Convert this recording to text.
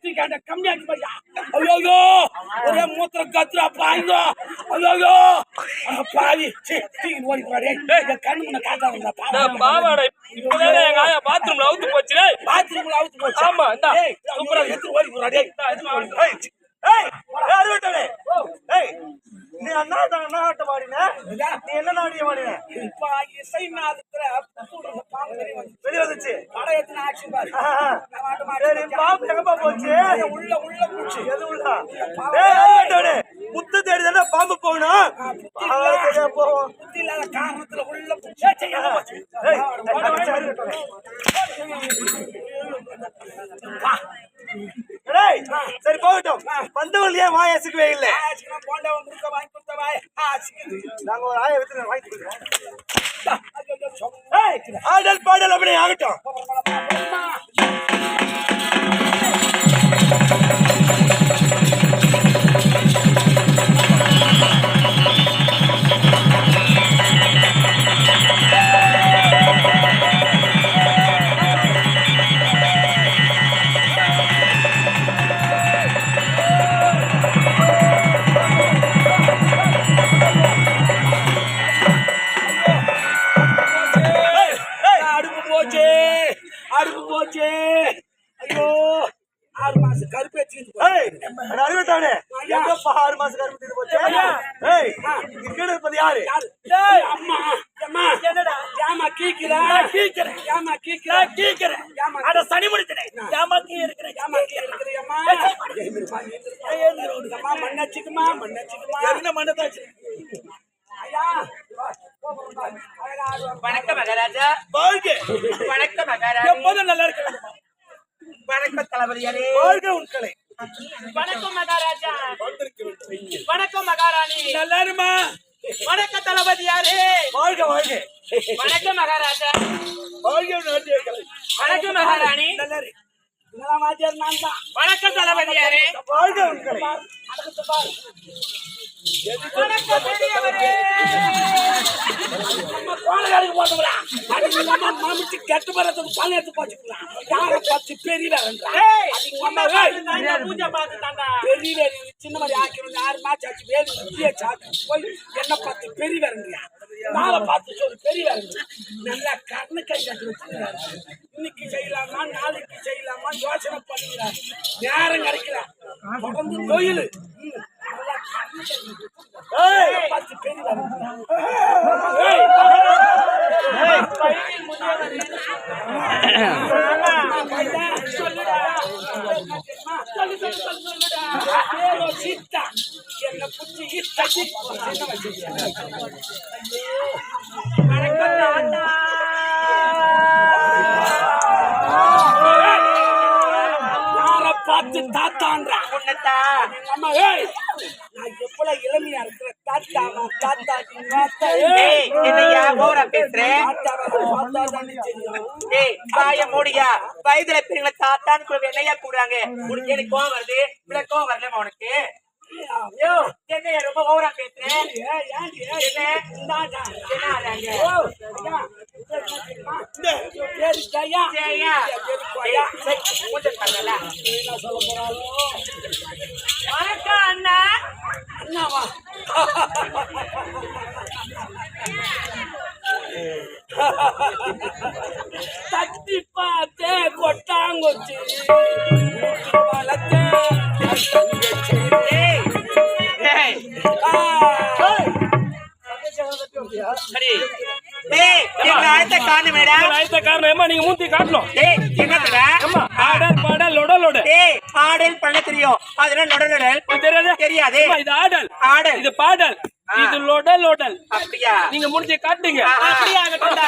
தூக்கி கம்மியாக்கி பாரியா. ஐயோ ஒரே மூத்திர கத்துறா பாய்ங்கோ. ஐயோ பாவி ஓடி போறாடே. கண்ணு முன்ன காட்டாங்க பாவாடை எங்க ஆயா பாத்ரூம்ல அவுத்து போச்சு. பாத்ரூம்ல அவுத்து போச்சு. ஆமா இந்த சூப்பரா எடுத்து ஓடி போறாடே. நீ அண்ணா ஆட்ட பாடின, நீ என்ன நாடிய பாடின? இப்ப இசை நாதத்துல வெளியே வந்துச்சு. படம் எடுத்து ஆக்ஷன் பாரு. பாம்பு எங்கப்பா போச்சு? உள்ள போச்சு. எது உள்ள? முத்து தேடிதானே பாம்பு போகணும். புத்தி இல்லாத காரணத்துல உள்ள போச்சு. சரி போகட்டும். வந்தவங்க ஏன் வாய் அசுக்கவே இல்லை? நாங்க ஒரு ஆய வித்து வாங்கி ஆடல் பாடல் அப்படி ஆகட்டும். ஐயோ 6 மாசம் கருப்பு அறிவிட்டானே 6 மாசம் கருப்பு தீர்ந்து போச்சு. கீழே இருப்பது யாரு? அம்மா என்னடா ஏமா கீக்கிறேன் அட சனி முடிக்கிறேன். ஏமா கீ இருக்கிறேன் அம்மா மண்ணச்சுக்குமா என்ன மண்ணதாச்சு. வணக்கம் மகாராஜா. வணக்கம் மகாராஜா. எப்போதும் நல்லா இருக்க. வணக்கம் தளபதியாரே. உட்களை வணக்கம் மகாராஜா. வணக்கம் மகாராணி. நல்லா இருமா. வணக்கம் தளபதியாரே. வணக்கம் மகாராஜா. வணக்கம் மகாராணி. நல்லா இரு. வாத்தியார் நான் தான். வணக்கம் தளபதியாரே. வணக்கம் பெரியவரே. கோலகாருக்கு போட்டுங்களா மாமிச்சு கெட்டு போறதுக்கு பால் எடுத்து போச்சுக்கலாம். யாரை பார்த்து பெரிய பூஜை பார்த்துட்டாங்க. பெரிய சின்ன மாதிரி ஆக்கணும். 6 மாசம் ஆச்சு. வேறு முக்கிய சாக்கு போய் என்ன பார்த்து பெரிய வரங்க. நாளை பார்த்து சொல்லு பெரிய வரங்க. நல்லா கண்ணு கை கட்டி வச்சுக்கிறாரு. இன்னைக்கு செய்யலாமா நாளைக்கு செய்யலாமா யோசனை பண்ணுகிறாரு. நேரம் கிடைக்கல. தொடர்ந்து தொழில் நல்லா கண்ணு கை பார்த்து பெரிய வரங்க. என்ன புத்தி பார்த்து தாத்தான்றா அம்மா. நான் எவ்வளவு இளமையா இருக்கிற தாத்தா என்னையா ஓவரா பேசுறேன்? மூடியா வயதுல பெரியவங்களை தாத்தான்னு என்னையா கூடுறாங்க. உனக்கு எனக்கு கோவம் வருது. இவ்வளவு கோவம் வரலமா உனக்கு? என்னையா ரொம்ப ஓவரா பேசுறேன்? வணக்கம் அண்ணா. அண்ணாவா? தட்டி பார்த்தே கொட்டாங்கொச்சி வளர்த்தே காரணம் நீங்க மூத்தி காட்டணும். ஆடல் பாடல் லொடலோட. ஆடல் பண்ண தெரியும். அதெல்லாம் லொடலோட தெரியாது. இது ஆடல். ஆடல் இது பாடல். இது லொடல். அப்படியா? நீங்க முடிஞ்ச காட்டுங்க. அப்படியே ஆகட்டும்.